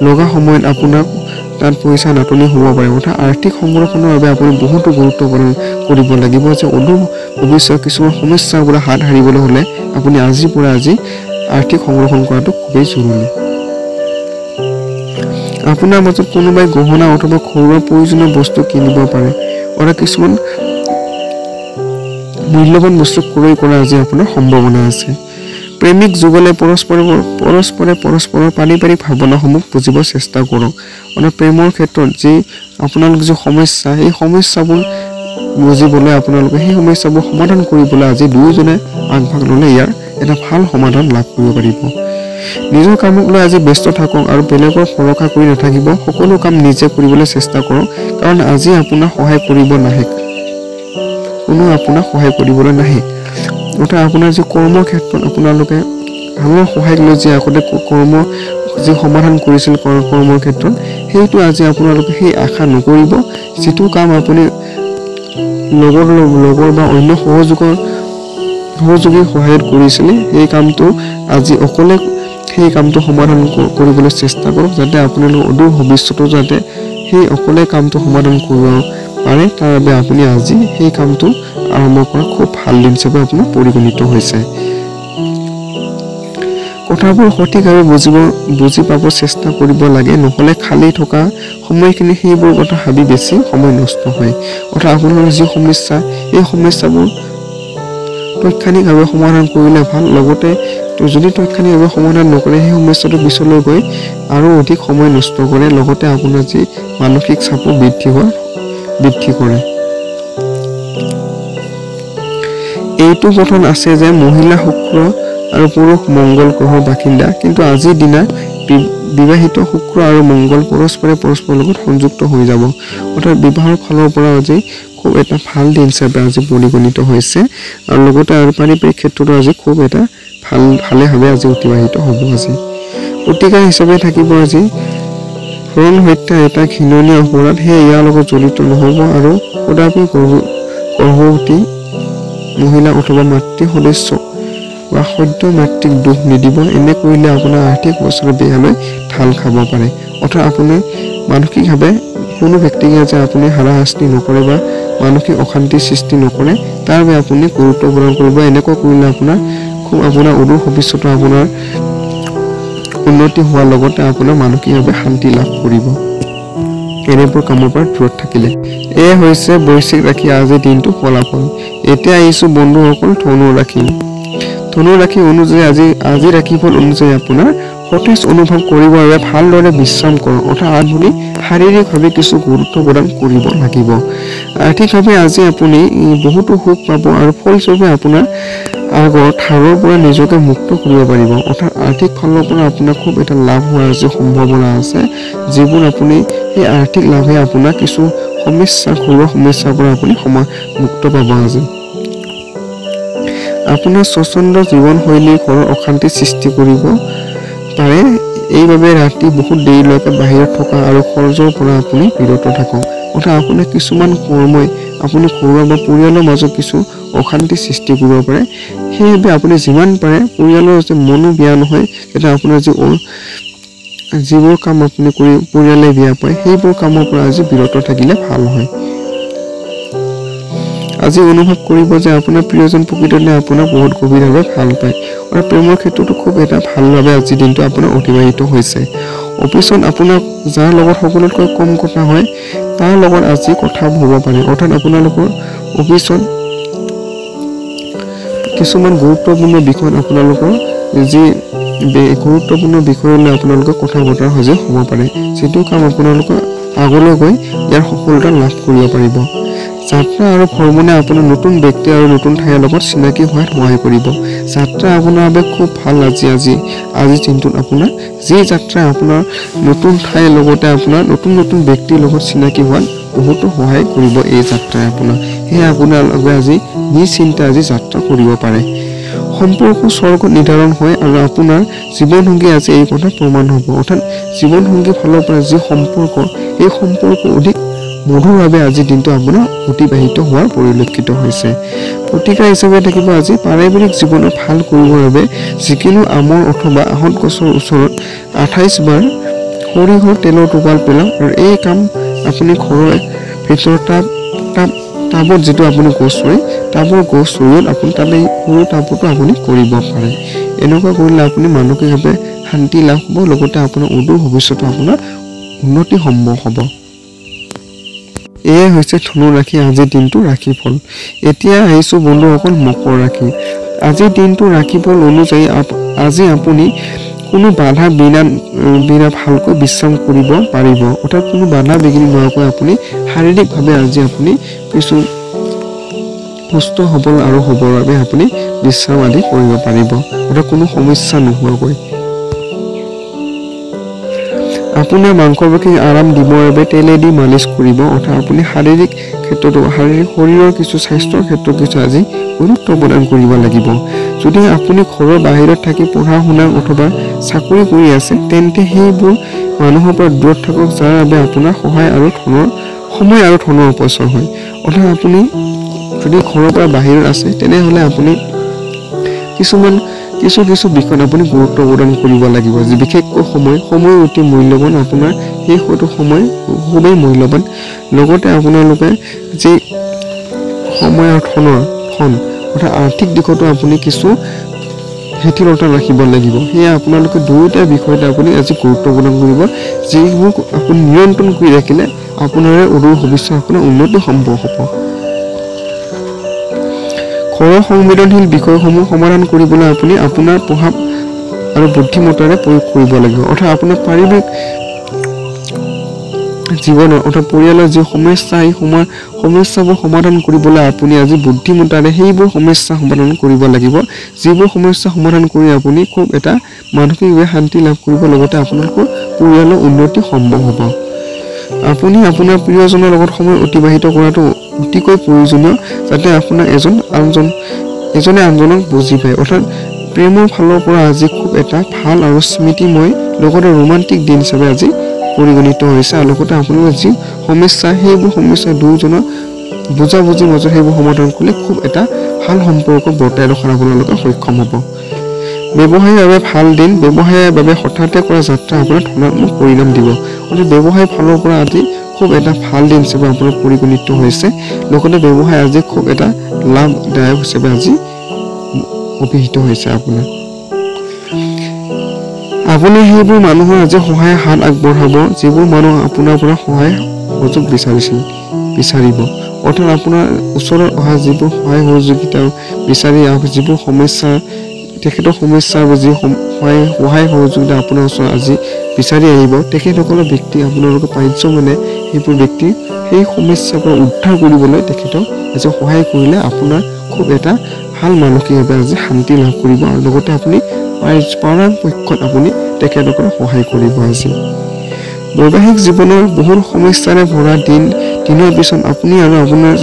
লগা সময়ত আপোনাৰ তাত পইচা নাটনি হ'ব পাৰে। অৰ্থাৎ আৰ্থিক সংৰক্ষণৰ বাবে আপুনি বহুতো গুৰুত্ব প্ৰদান কৰিব লাগিব। যে অদূৰ ভৱিষ্যত কিছুমান সমস্যাৰ পৰা হাত সাৰিবলৈ হ'লে আপুনি আজিৰ পৰা আৰ্থিক সংৰক্ষণ কৰাটো খুবেই জৰুৰী। আপোনাৰ মাজত কোনোবাই গহনা অথবা ঘৰুৱা প্ৰয়োজনীয় বস্তু কিনিব পাৰে। অৰ্থাৎ কিছুমান মূল্যৱান বস্তু ক্ৰয় কৰা আজি আপোনাৰ সম্ভাৱনা আছে। প্ৰেমিক যুগলে পৰস্পৰৰ পাৰিবাৰিক ভাৱনাসমূহ বুজিব চেষ্টা কৰক। অৰ্থাৎ প্ৰেমৰ ক্ষেত্ৰত যি আপোনালোক যি সমস্যা, সেই সমস্যাবোৰ বুজিবলৈ আপোনালোকে সেই সমস্যাবোৰ সমাধান কৰিবলৈ আজি দুয়োজনে আগভাগ ল'লে ইয়াৰ এটা ভাল সমাধান লাভ কৰিব পাৰিব। নিজৰ কামক লৈ আজি ব্যস্ত থাকক আৰু বেলেগৰ ভৰসা কৰি নাথাকিব। সকলো কাম নিজে কৰিবলৈ চেষ্টা কৰক, কাৰণ আজি আপোনাক সহায় কৰিব নাহে, কোনো আপোনাক সহায় কৰিবলৈ নাহে। অৰ্থাৎ আপোনাৰ যি কৰ্মৰ ক্ষেত্ৰত আপোনালোকে আনৰ সহায় লৈ যি আগতে যি সমাধান কৰিছিল কৰ্মৰ ক্ষেত্ৰত সেইটো আজি আপোনালোকে সেই আশা নকৰিব। যিটো কাম আপুনি লগৰ বা অন্য সহযোগীৰ সহায়ত কৰিছিলে সেই কামটো আজি অকলে সেই কামটো সমাধান কৰিবলৈ চেষ্টা কৰক, যাতে আপোনালোক অদূৰ ভৱিষ্যতো যাতে সেই অকলে কামটো সমাধান কৰিব পাৰে। তাৰ বাবে আপুনি আজি সেই কামটো আৰম্ভ কৰা খুব ভাল দিন হিচাপে আপোনাৰ পৰিগণিত হৈছে। কথাবোৰ সঠিকভাৱে বুজি পাব চেষ্টা কৰিব লাগে, নহ'লে খালী থকা সময়খিনি সেইবোৰ কথা ভাবি বেছি সময় নষ্ট হয়। অৰ্থাৎ আপোনাৰ যি সমস্যা এই সমস্যাবোৰ তৎক্ষণিকভাৱে সমাধান কৰিলে ভাল। লগতে যদি তৎক্ষণিকভাৱে সমাধান নকৰে সেই সমস্যাটো পিছলৈ গৈ আৰু অধিক সময় নষ্ট কৰে, লগতে আপোনাৰ যি মানসিক চাপো বৃদ্ধি কৰে। এইটো কথন আছে যে মহিলা শুক্ৰ আৰু পুৰুষ মংগল গ্ৰহৰ বাসিন্দা, কিন্তু আজিৰ দিনা বিবাহিত শুক্ৰ আৰু মংগল পৰস্পৰৰ লগত সংযুক্ত হৈ যাব। অৰ্থাৎ বিবাহৰ ফালৰ পৰা আজি খুব এটা ভাল দিন হিচাপে আজি পৰিগণিত হৈছে, আৰু লগতে আৰু পাৰিবাৰিক ক্ষেত্ৰতো আজি খুব এটা ভালেভাৱে আজি অতিবাহিত হ'ব। আজি প্ৰতিকাৰ হিচাপে থাকিব আজি ভ্ৰূণ হত্যা এটা ঘৃণনীয় অপৰাধ, সেয়ে ইয়াৰ লগত জড়িত নহ'ব আৰু কদাপি গৰ্ভৱতী মহিলা অথবা মাতৃ সদস্যক বা সদ্য মাতৃক দুখ নিদিব। এনে কৰিলে আপোনাৰ আৰ্থিক অৱস্থাৰ বেয়ালৈ ঢাল খাব পাৰে। অৰ্থাৎ আপুনি মানসিকভাৱে কোনো ব্যক্তিকে যে আপুনি হাৰাশাস্তি নকৰে বা মানসিক অশান্তিৰ সৃষ্টি নকৰে, তাৰ বাবে আপুনি গুৰুত্ব প্ৰদান কৰিব। এনেকুৱা কৰিলে আপোনাৰ অদূৰ ভৱিষ্যতে আপোনাৰ উন্নতি হোৱাৰ লগতে আপোনাৰ মানসিকভাৱে শান্তি লাভ কৰিব এনেবোৰ কামৰ পৰা দূৰত থাকিলে। এয়া হৈছে বৃশ্চিক ৰাশি আজিৰ দিনটো ফলাফল। এতিয়া আহিছোঁ বন্ধুসকল ধনু ৰাশি অনুযায়ী আজি ৰাশিফল অনুযায়ী আপোনাৰ সতেজ অনুভৱ কৰিবৰ বাবে ভালদৰে বিশ্ৰাম কৰক। অৰ্থাৎ আপুনি শাৰীৰিকভাৱে কিছু গুৰুত্ব প্ৰদান কৰিব লাগিব। আৰ্থিকভাৱে আজি আপুনি বহুতো সুখ পাব আৰু ফলস্বৰূপে আপোনাৰ আগৰ ধাৰৰ পৰা নিজকে মুক্ত কৰিব পাৰিব। অৰ্থাৎ আৰ্থিক ফালৰ পৰা আপোনাৰ খুব এটা লাভ হোৱাৰ আজি সম্ভাৱনা আছে, যিবোৰ আপুনি সেই আৰ্থিক লাভে আপোনাৰ কিছু ঘৰুৱা সমস্যাৰ পৰা আপুনি মুক্ত পাব। আজি আপোনাৰ স্বচ্ছন্দ জীৱনশৈলী ঘৰৰ অশান্তি সৃষ্টি কৰিব পাৰে, এইবাবে ৰাতি বহুত দেৰিলৈকে বাহিৰত থকা আৰু খৰচৰ পৰা আপুনি বিৰত থাকক। অৰ্থাৎ আপোনাৰ কিছুমান কৰ্মই আপুনি ঘৰুৱা বা পৰিয়ালৰ মাজত কিছু অশান্তি সৃষ্টি কৰিব পাৰে, সেইবাবে আপুনি যিমান পাৰে পৰিয়ালৰ যে মনো বেয়া নহয়, যাতে আপোনাৰ যিবোৰ কাম আপুনি কৰি পৰিয়ালে বেয়া পায় সেইবোৰ কামৰ পৰা আজি বিৰত থাকিলে ভাল হয়। আজি অনুভৱ কৰিব যে আপোনাৰ প্ৰিয়জন প্ৰকৃততে আপোনাক বহুত গভীৰভাৱে ভাল পায়, আৰু প্ৰেমৰ ক্ষেত্ৰতো খুব এটা ভালভাৱে আজিৰ দিনটো আপোনাৰ অতিবাহিত হৈছে। অফিচত আপোনাৰ যাৰ লগত সকলোতকৈ কম কথা হয় তাৰ লগত আজি কথা হ'ব পাৰে। অৰ্থাৎ আপোনালোকৰ অফিচত কিছুমান গুৰুত্বপূৰ্ণ বিষয়ত আপোনালোকৰ গুৰুত্বপূৰ্ণ বিষয়লৈ আপোনালোকে কথা বতৰা সজে হ'ব পাৰে, যিটো কাম আপোনালোকে আগলৈ গৈ ইয়াৰ সফলতা লাভ কৰিব পাৰিব। যাত্ৰা আৰু ভ্ৰমণে আপোনাৰ নতুন ব্যক্তি আৰু নতুন ঠাইৰ লগত চিনাকি হোৱাত সহায় কৰিব। যাত্ৰা আপোনাৰ বাবে খুব ভাল। আজিৰ দিনটোত আপোনাৰ যি যাত্ৰা আপোনাৰ নতুন ঠাইৰ লগতে আপোনাৰ নতুন ব্যক্তিৰ লগত চিনাকি হোৱাত বহুতো সহায় কৰিব এই যাত্ৰাই আপোনাক। সেয়ে আপোনালোকে আজি নিশ্চিন্তে আজি যাত্ৰা কৰিব পাৰে। সম্পৰ্ক স্বৰ্গত নিৰ্ধাৰণ হয় আৰু আপোনাৰ জীৱনসংগী আজি এই কথা প্ৰমাণ হ'ব। অৰ্থাৎ জীৱনসংগীৰ ফালৰ পৰা যি সম্পৰ্ক, এই সম্পৰ্ক অধিক মধুৰভাৱে আজিৰ দিনটো আপোনাৰ অতিবাহিত হোৱাৰ পৰিলক্ষিত হৈছে। প্ৰতিকাৰ হিচাপে থাকিব আজি পাৰিবাৰিক জীৱনত ভাল কৰিবৰ বাবে যিকোনো আমৰ অথবা আহঁত গছৰ ওচৰত 28 বাৰ সৰিয়হৰ তেলৰ টোপাল পেলাওক, আৰু এই কাম আপুনি ঘৰৰ ভিতৰত টাবত যিটো আপুনি গছ ৰুই টাবৰ গছ ৰুইত আপুনি তাতে সৰু টাবতো আপুনি কৰিব পাৰে। এনেকুৱা কৰিলে আপুনি মানসিকভাৱে শান্তি লাভ হ'ব, লগতে আপোনাৰ অদূৰ ভৱিষ্যতে আপোনাৰ উন্নতি সম্ভৱ হ'ব। এয়াই হৈছে ধনু ৰাশি আজিৰ দিনটো ৰাশিফল। এতিয়া আহিছোঁ বন্ধুসকল মকৰ ৰাশি। আজিৰ দিনটো ৰাশিফল অনুযায়ী আজি আপুনি কোনো বাধা বিনা ভালকৈ বিশ্ৰাম কৰিব পাৰিব। অৰ্থাৎ কোনো বাধা বিঘিনি নোহোৱাকৈ আপুনি শাৰীৰিকভাৱে আজি আপুনি কিছু সুস্থ সবল আৰু হ'বৰ বাবে আপুনি বিশ্ৰাম আদি কৰিব পাৰিব, অৰ্থাৎ কোনো সমস্যা নোহোৱাকৈ। আপোনাৰ মাংসপেশী আৰাম দিবৰ বাবে তেলেদি মালিচ কৰিব। অৰ্থাৎ আপুনি শাৰীৰিক ক্ষেত্ৰতো শৰীৰৰ কিছু স্বাস্থ্যৰ ক্ষেত্ৰত কিছু আজি গুৰুত্ব প্ৰদান কৰিব লাগিব। যদি আপুনি ঘৰৰ বাহিৰত থাকি পঢ়া শুনা অথবা চাকৰি কৰি আছে তেন্তে সেইবোৰ মানুহৰ পৰা দূৰত থাকক, যাৰ বাবে আপোনাৰ সময় আৰু ধনৰ অপচয় হয়। অৰ্থাৎ আপুনি যদি ঘৰৰ পৰা বাহিৰত আছে তেনেহ'লে আপুনি কিছু বিষয়ত আপুনি গুৰুত্ব প্ৰদান কৰিব লাগিব। যে বিশেষকৈ সময় অতি মূল্যৱান, আপোনাৰ সেই সময় খুবেই মূল্যৱান। লগতে আপোনালোকে যি সময় আৰু ধন অৰ্থাৎ আৰ্থিক দিশতো আপুনি কিছু শিথিলতা ৰাখিব লাগিব। সেয়া আপোনালোকে দুয়োটা বিষয়তে আপুনি আজি গুৰুত্ব প্ৰদান কৰিব, যিবোৰ আপুনি নিয়ন্ত্ৰণ কৰি ৰাখিলে আপোনাৰ অদূৰ ভৱিষ্যত আপোনাৰ উন্নতি সম্ভৱ হ'ব। ঘৰৰ সংবেদনশীল বিষয়সমূহ সমাধান কৰিবলৈ আপুনি আপোনাৰ প্ৰভাৱ আৰু বুদ্ধিমত্তাৰে প্ৰয়োগ কৰিব লাগিব। অৰ্থাৎ আপোনাৰ পাৰিবাৰিক জীৱনৰ অৰ্থাৎ পৰিয়ালৰ যি সমস্যা, এই সমস্যাবোৰ সমাধান কৰিবলৈ আপুনি আজি বুদ্ধিমত্তাৰে সেইবোৰ সমস্যা সমাধান কৰিব লাগিব, যিবোৰ সমস্যা সমাধান কৰি আপুনি খুব এটা মানসিকভাৱে শান্তি লাভ কৰিব, লগতে আপোনালোকৰ পৰিয়ালৰ উন্নতি সম্ভৱ হ'ব। আপুনি আপোনাৰ প্ৰিয়জনৰ লগত সময় অতিবাহিত কৰাটো অতিকৈ প্ৰয়োজনীয়, যাতে আপোনাৰ এজনে আনজনক বুজি পায়। অৰ্থাৎ প্ৰেমৰ ফালৰ পৰা আজি খুব এটা ভাল আৰু স্মৃতিময় লগতে ৰোমান্টিক দিন হিচাপে আজি পৰিগণিত হৈছে। আৰু লগতে আপোনালোকৰ যি সমস্যা, সেইবোৰ সমস্যা দুয়োজনৰ বুজাবুজিৰ মাজত সেইবোৰ সমাধান কৰিলে খুব এটা ভাল সম্পৰ্ক বৰ্তাই ৰখাত আপোনালোকে সক্ষম হ'ব। ব্যৱসায়ৰ বাবে ভাল দিন। ব্যৱসায়ৰ বাবে হঠাতে কৰা যাত্ৰা আপোনাৰ ধনাত্মক পৰিণাম দিব। অৰ্থাৎ ব্যৱসায়ৰ ফালৰ পৰা আজি খুব এটা ভাল দিন হিচাপে আপোনাৰ পৰিগণিত হৈছে। লগতে ব্যৱসায় আজি খুব এটা লাভদায়ক হিচাপে আজি অভিহিত হৈছে আপোনাৰ। আপুনি সেইবোৰ মানুহৰ আজি সহায় হাত আগবঢ়াব, যিবোৰ মানুহ আপোনাৰ পৰা সহায় সহযোগ বিচাৰিব। অৰ্থাৎ আপোনাৰ ওচৰত অহা যিবোৰ সহায় সহযোগিতা বিচাৰি যিবোৰ তেখেতৰ সমস্যাৰ যি সহায় সহযোগিতা আপোনাৰ ওচৰত আজি বিচাৰি আহিব, তেখেতসকলৰ ব্যক্তি আপোনালোকে সেইবোৰ ব্যক্তি সেই সমস্যাৰ পৰা উদ্ধাৰ কৰিবলৈ তেখেতক আজি সহায় কৰিলে আপোনাৰ খুব এটা ভাল মানসিকভাৱে আজি শান্তি লাভ কৰিব। আৰু লগতে আপুনি পৰাপক্ষত আপুনি তেখেতসকলক সহায় কৰিব। আজি বৈবাহিক জীৱনৰ বহুত সমস্যাৰে ভৰা দিনৰ পিছত আপুনি আৰু আপোনাৰ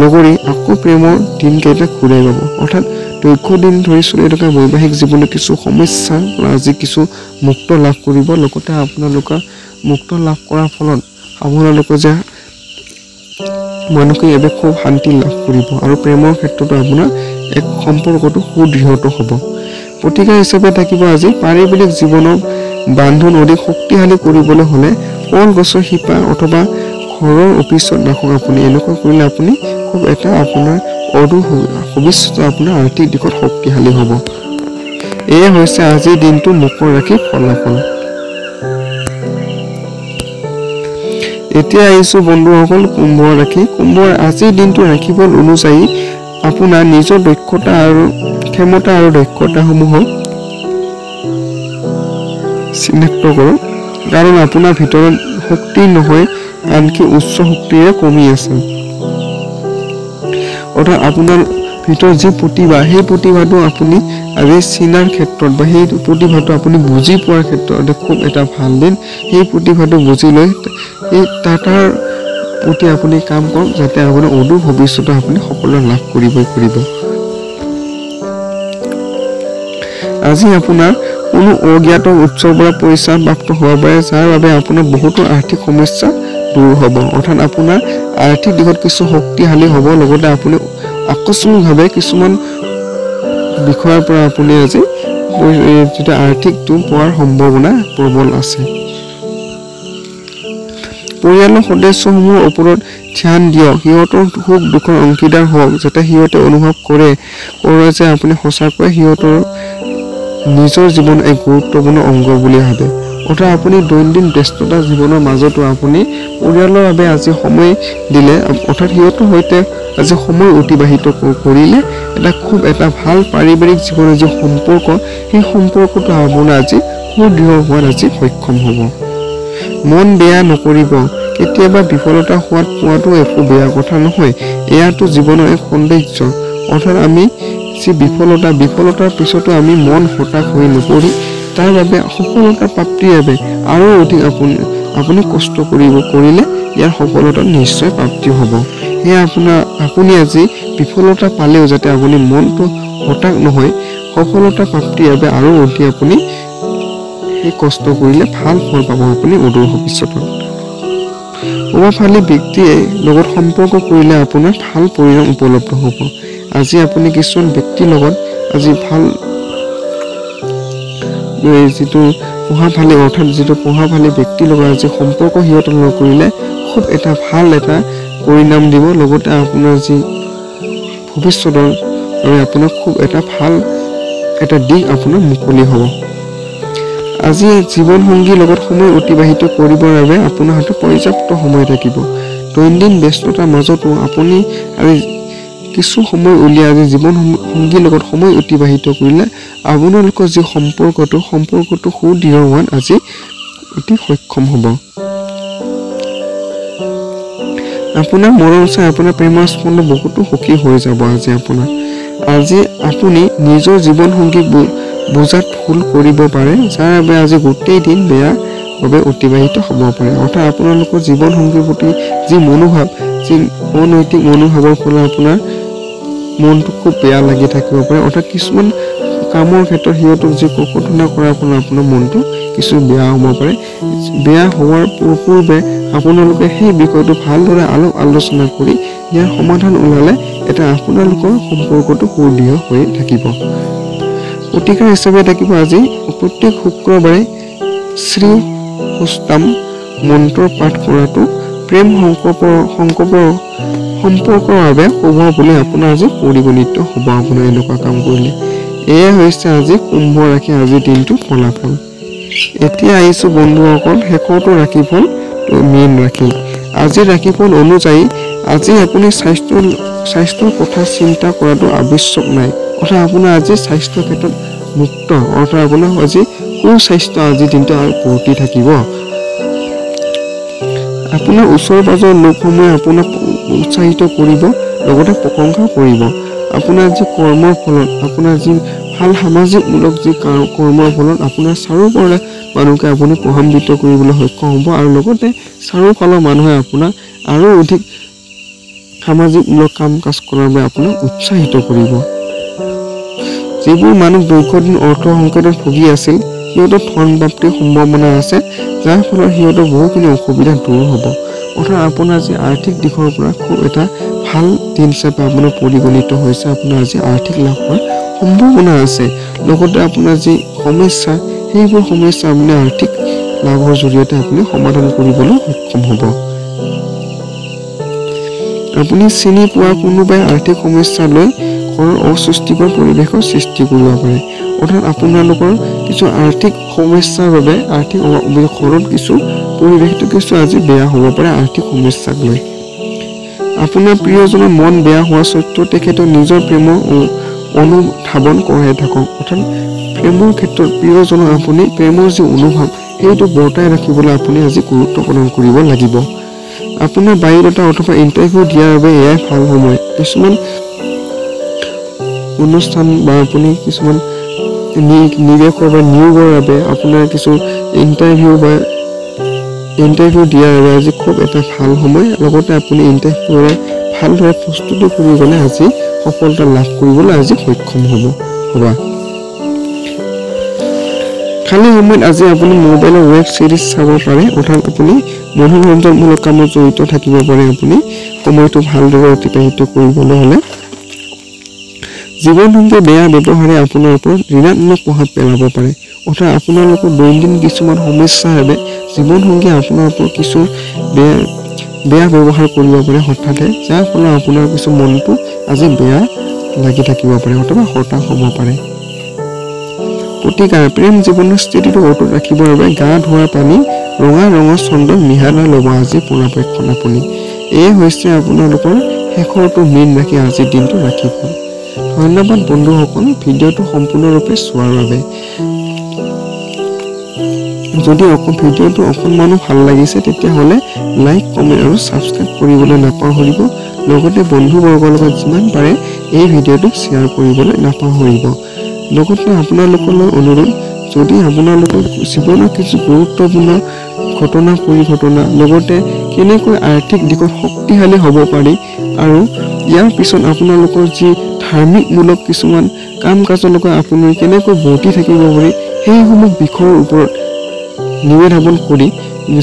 লগৰী আকৌ প্ৰেমৰ দিনকেইটা ঘূৰাই পাব। অৰ্থাৎ দীৰ্ঘদিন ধৰি চলি থকা বৈবাহিক জীৱনৰ কিছু সমস্যাৰ পৰা আজি কিছু মুক্ত লাভ কৰিব। লগতে আপোনালোকে মুক্ত লাভ কৰাৰ ফলত আপোনালোকে যে মানসিকভাৱে খুব শান্তি লাভ কৰিব আৰু প্ৰেমৰ ক্ষেত্ৰতো আপোনাৰ এক সম্পৰ্কটো সুদৃঢ় হ'ব। প্ৰতিকাৰ হিচাপে থাকিব আজি পাৰিবাৰিক জীৱনৰ বান্ধোন অধিক শক্তিশালী কৰিবলৈ হ'লে কলগছৰ শিপা অথবা ঘৰৰ অফিচত ৰাখক। আপুনি এনেকুৱা কৰিলে আপুনি খুব এটা আপোনাৰ অদূৰ ভৱিষ্যত আপোনাৰ আৰ্থিক দিশত শক্তিশালী হ'ব। এয়ে হৈছে আজিৰ দিনটো মকৰ ৰাশিৰ ফলাফল। এতিয়া আহিছো বন্ধুসকল কুম্ভৰ ৰাশি। কুম্ভৰ আজিৰ দিনটো ৰাশিফল অনুযায়ী আপোনাৰ নিজৰ দক্ষতা আৰু ক্ষমতা আৰু দক্ষতাসমূহক চিনাক্ত কৰক, কাৰণ আপোনাৰ ভিতৰত শক্তি নহয় আনকি উচ্চ শক্তিৰে কমি আছে। অৰ্থাৎ আপোনাৰ ভিতৰত যি প্ৰতিভা, সেই প্ৰতিভাটো আপুনি আজি চিনাৰ ক্ষেত্ৰত বা সেই প্ৰতিভাটো আপুনি বুজি পোৱাৰ ক্ষেত্ৰত খুব এটা ভাল দিন। সেই প্ৰতিভাটো বুজি লৈ তাৰ প্ৰতি আপুনি কাম কৰক, যাতে আপোনাৰ অদূৰ ভৱিষ্যতে আপুনি সফলতা লাভ কৰিব। আজি আপোনাৰ কোনো অজ্ঞাত উৎসৰ পৰা পইচা প্ৰাপ্ত হ'ব পাৰে, যাৰ বাবে আপোনাৰ বহুতো আৰ্থিক সমস্যা দূৰ হ'ব। অৰ্থাৎ আপোনাৰ আৰ্থিক দিশত কিছু শক্তিশালী হ'ব। লগতে আপুনি আকস্মিকভাৱে কিছুমান বিষয়ৰ পৰা আপুনি আজি যিটো আৰ্থিকটো পোৱাৰ সম্ভাৱনা প্ৰবল আছে। পৰিয়ালৰ সদস্যসমূহৰ ওপৰত ধ্যান দিয়ক, সিহঁতৰ সুখ দুখৰ অংশীদাৰ হওক, যাতে সিহঁতে অনুভৱ কৰে যে আপুনি সঁচাকৈয়ে সিহঁতৰ নিজৰ জীৱন এক গুৰুত্বপূৰ্ণ অংগ বুলি ভাবে। অৰ্থাৎ আপুনি দৈনন্দিন ব্যস্ততা জীৱনৰ মাজতো আপুনি পৰিয়ালৰ বাবে আজি সময় দিলে, অৰ্থাৎ সিহঁতৰ সৈতে আজি সময় অতিবাহিত কৰিলে এটা খুব এটা ভাল পাৰিবাৰিক জীৱনৰ যি সম্পৰ্ক, সেই সম্পৰ্কটো আপোনাৰ আজি সুদৃঢ় হোৱাত আজি সক্ষম হ'ব। মন বেয়া নকৰিব, কেতিয়াবা বিফলতা পোৱাটো একো বেয়া কথা নহয়, এয়াতো জীৱনৰ এক সৌন্দৰ্য। অৰ্থাৎ আমি যি বিফলতাৰ পিছতো আমি মন হতাশ হৈ নপৰি তাৰ বাবে সফলতাৰ প্ৰাপ্তিৰ বাবে আৰু অধিক আপুনি কষ্ট কৰিলে ইয়াৰ সফলতা নিশ্চয় প্ৰাপ্তি হ'ব। সেয়া আপুনি আজি বিফলতা পালেও যাতে আপুনি মনটো হতাশ নহয়, সফলতা প্ৰাপ্তিৰ বাবে আৰু অধিক আপুনি সেই কষ্ট কৰিলে ভাল ফল পাব আপুনি অদূৰ ভৱিষ্যতত। প্ৰভাৱশালী ব্যক্তিয়ে লগত সম্পৰ্ক কৰিলে আপোনাৰ ভাল পৰিণাম উপলব্ধ হ'ব। আজি আপুনি কিছুমান ব্যক্তিৰ লগত আজি ভাল যিটো প্ৰভাৱশালী অৰ্থাৎ যিটো প্ৰভাৱশালী ব্যক্তিৰ লগত আজি সম্পৰ্ক সিহঁতৰ লগত কৰিলে খুব এটা ভাল এটা পৰিণাম দিব। লগতে আপোনাৰ যি ভৱিষ্যতৰ বাবে আপোনাৰ খুব এটা ভাল এটা দিশ আপোনাৰ মুকলি হ'ব। আজি জীৱনসংগীৰ লগত সময় অতিবাহিত কৰিবৰ বাবে আপোনাৰ হাতত পৰ্যাপ্ত সময় থাকিব। দৈনন্দিন ব্যস্ততাৰ মাজতো আপুনি আজি কিছু সময় উলিয়াই আজি জীৱনসংগীৰ লগত সময় অতিবাহিত কৰিলে আপোনালোকৰ যি সম্পৰ্কটো সুদৃঢ় হোৱাত আজি অতি সক্ষম হ'ব। আপোনাৰ মৰম চাই আপোনাৰ প্ৰেমৰ স্পন্দ বহুতো সুখী হৈ যাব। আজি আপুনি নিজৰ জীৱনসংগীক বুজাত ভুল কৰিব পাৰে, যাৰ বাবে আজি গোটেই দিন বেয়া ভাৱে অতিবাহিত হ'ব পাৰে। অৰ্থাৎ আপোনালোকৰ জীৱনসংগীৰ প্ৰতি যি মনোভাৱ, যি অনৈতিক মনোভাৱৰ ফলত আপোনাৰ মনটো খুব বেয়া লাগি থাকিব পাৰে। অৰ্থাৎ কিছুমান কামৰ ক্ষেত্ৰত সিহঁতক যি কথোপকথন কৰাৰ ফলত আপোনাৰ মনটো কিছু বেয়া হ'ব পাৰে। বেয়া হোৱাৰ পূৰ্বে আপোনালোকে সেই বিষয়টো ভালদৰে আলোচনা কৰি ইয়াৰ সমাধান ওলালে এটা আপোনালোকৰ সম্পৰ্কটো সুদৃঢ় হৈ থাকিব। প্ৰতিকাৰ হিচাপে থাকিব আজি প্ৰত্যেক শুক্ৰবাৰে শ্ৰী সুস্তাম মন্ত্ৰ পাঠ কৰাটো প্ৰেম সম্পৰ্কৰ বাবে শুভ বুলি আপোনাৰ আজি পৰিগণিত হ'ব। আপোনাৰ এনেকুৱা কাম কৰিলে এয়া হৈছে আজি কুম্ভ ৰাশি আজিৰ দিনটোৰ ফলাফল। এতিয়া আহিছোঁ বন্ধুসকল শেষৰটো ৰাশিফল মীন ৰাশি। আজিৰ ৰাশিফল অনুযায়ী আজি আপুনি স্বাস্থ্যৰ কথা চিন্তা কৰাটো আৱশ্যক নাই। অৰ্থাৎ আপোনাৰ আজি স্বাস্থ্যৰ ক্ষেত্ৰত মুক্ত, অৰ্থাৎ আপোনাৰ আজি সুস্বাস্থ্য আজিৰ দিনটো ভৰ্তি থাকিব। আপোনাৰ ওচৰ পাজৰৰ লোকসমূহে আপোনাক উৎসাহিত কৰিব, লগতে প্ৰশংসা কৰিব। আপোনাৰ যি কৰ্মৰ ফলত আপোনাৰ যি ভাল সামাজিকমূলক যি কৰ্মৰ ফলত আপোনাৰ চাৰিওফালে মানুহকে আপুনি প্ৰভাৱান্বিত কৰিবলৈ সক্ষম হ'ব আৰু লগতে চাৰিওফালৰ মানুহে আপোনাক আৰু অধিক সামাজিকমূলক কাম কাজ কৰাৰ বাবে আপোনাক উৎসাহিত কৰিব। যিবোৰ মানুহ দীৰ্ঘদিন অৰ্থ সংকটত ভুগি আছিল সিহঁতৰ ধন প্ৰাপ্তিৰ সম্ভাৱনা আছে, যাৰ ফলত সিহঁতৰ বহুখিনি অসুবিধা দূৰ হ'ব। অৰ্থাৎ আপোনাৰ যি আৰ্থিক দিশৰ পৰা খুব এটা ভাল দিন হিচাপে আপোনাৰ পৰিগণিত হৈছে। আপোনাৰ আজি আৰ্থিক লাভ হোৱাৰ সম্ভাৱনা আছে। লগতে আপোনাৰ যি সমস্যা সেইবোৰ সমস্যা আপুনি আৰ্থিক লাভৰ জৰিয়তে আপুনি সমাধান কৰিবলৈ সক্ষম হ'ব। আপুনি চিনি পোৱা কোনোবাই আৰ্থিক সমস্যা লৈ ঘৰৰ অস্বস্তিকৰ পৰিৱেশৰ সৃষ্টি কৰিব পাৰে। অৰ্থাৎ আপোনালোকৰ কিছু আৰ্থিক সমস্যাৰ বাবে ঘৰত কিছু পৰিৱেশটো কিছু আজি বেয়া হ'ব পাৰে আৰ্থিক সমস্যাক লৈ। আপোনাৰ প্ৰিয়জনৰ মন বেয়া হোৱা স্বত্বেও তেখেতে নিজৰ প্ৰেমৰ অনুধাৱন কৰাই থাকক। অৰ্থাৎ প্ৰেমৰ ক্ষেত্ৰত প্ৰিয়জনক আপুনি প্ৰেমৰ যি অনুভৱ সেইটো বৰ্তাই ৰাখিবলৈ আপুনি আজি গুৰুত্ব প্ৰদান কৰিব লাগিব। আপোনাৰ বায়ুদাতা অথবা ইণ্টাৰভিউ দিয়াৰ বাবে এয়াই ভাল সময়। কিছুমান অনুষ্ঠান বা আপুনি কিছুমান নিৱেশৰ বা নিয়োগৰ বাবে আপোনাৰ কিছু ইণ্টাৰভিউ দিয়াৰ বাবে আজি খুব এটা ভাল সময়। লগতে আপুনি ইণ্টাৰভিউৰে ভালদৰে প্ৰস্তুতি কৰি গ'লে আজি সফলতা লাভ কৰিবলৈ আজি সক্ষম হ'বা। খালী সময়ত আজি আপুনি মোবাইলৰ ৱেব ছিৰিজ চাব পাৰে, অৰ্থাৎ আপুনি মনোৰঞ্জনমূলক কামত জড়িত থাকিব পাৰে। আপুনি সময়টো ভালদৰে অতিবাহিত কৰিবলৈ হ'লে জীৱনসংগীৰ বেয়া ব্যৱহাৰে আপোনাৰ ওপৰত ঋণাত্মক প্ৰভাৱ পেলাব পাৰে। অৰ্থাৎ আপোনালোকৰ দৈনন্দিন কিছুমান সমস্যাৰ বাবে জীৱনসংগীয়ে আপোনাৰ ওপৰত কিছু বেয়া ব্যৱহাৰ কৰিব পাৰে হঠাতে, যাৰ ফলত আপোনাৰ কিছু মনটো আজি বেয়া লাগি থাকিব পাৰে অথবা হতাশ হ'ব পাৰে। প্ৰতিকাৰ প্ৰেম জীৱনৰ স্থিতিটো অটুট ৰাখিবৰ বাবে গা ধোৱা পানী ৰঙা ৰঙৰ চন্দন মিহলাই ল'ব আজি পৰাপক্ষত আপুনি। এয়ে হৈছে আপোনালোকৰ শেষৰটো মীন ৰাশি আজিৰ দিনটো ৰাশিফল। ধন্যবাদ বন্ধুসকল ভিডিঅ'টো সম্পূৰ্ণৰূপে চোৱাৰ বাবে। যদি ভিডিঅ'টো অকণমানো ভাল লাগিছে তেতিয়াহ'লে লাইক কমেণ্ট আৰু ছাবস্ক্ৰাইব কৰিবলৈ নাপাহৰিব। লগতে বন্ধুবৰ্গৰ লগত যিমান পাৰে এই ভিডিঅ'টোক শ্বেয়াৰ কৰিবলৈ নাপাহৰিব। লগতে আপোনালোকলৈ অনুৰোধ, যদি আপোনালোকৰ জীৱনৰ কিছু গুৰুত্বপূৰ্ণ ঘটনা পৰিঘটনা লগতে কেনেকৈ আৰ্থিক দিশত শক্তিশালী হ'ব পাৰি আৰু ইয়াৰ পিছত আপোনালোকৰ যি ধাৰ্মিকমূলক কিছুমান কাম কাজৰ লগত আপুনি কেনেকৈ বৰ্তি থাকিব পাৰি সেইসমূহ বিষয়ৰ ওপৰত নিবেদন কৰি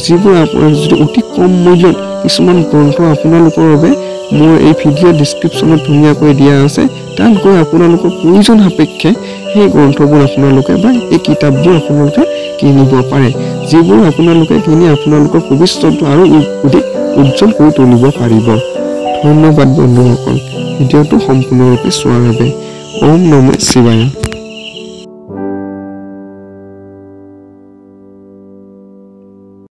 যিবোৰ আপোনাৰ যদি অতি কম মূল্যত কিছুমান গ্ৰন্থ আপোনালোকৰ বাবে মোৰ এই ভিডিঅ' ডিছক্ৰিপশ্যনত ধুনীয়াকৈ দিয়া আছে তাত গৈ আপোনালোকৰ প্ৰয়োজন সাপেক্ষে সেই গ্ৰন্থবোৰ আপোনালোকে বা এই কিতাপবোৰ আপোনালোকে কিনিব পাৰে যিবোৰ আপোনালোকে কিনি আপোনালোকৰ ভৱিষ্যতটো আৰু অধিক উজ্জ্বল কৰি তুলিব পাৰিব। ধন্যবাদ বন্ধুসকল ভিডিঅ'টো সম্পূৰ্ণৰূপে চোৱাৰ বাবে। ওম নমঃ শিৱায়।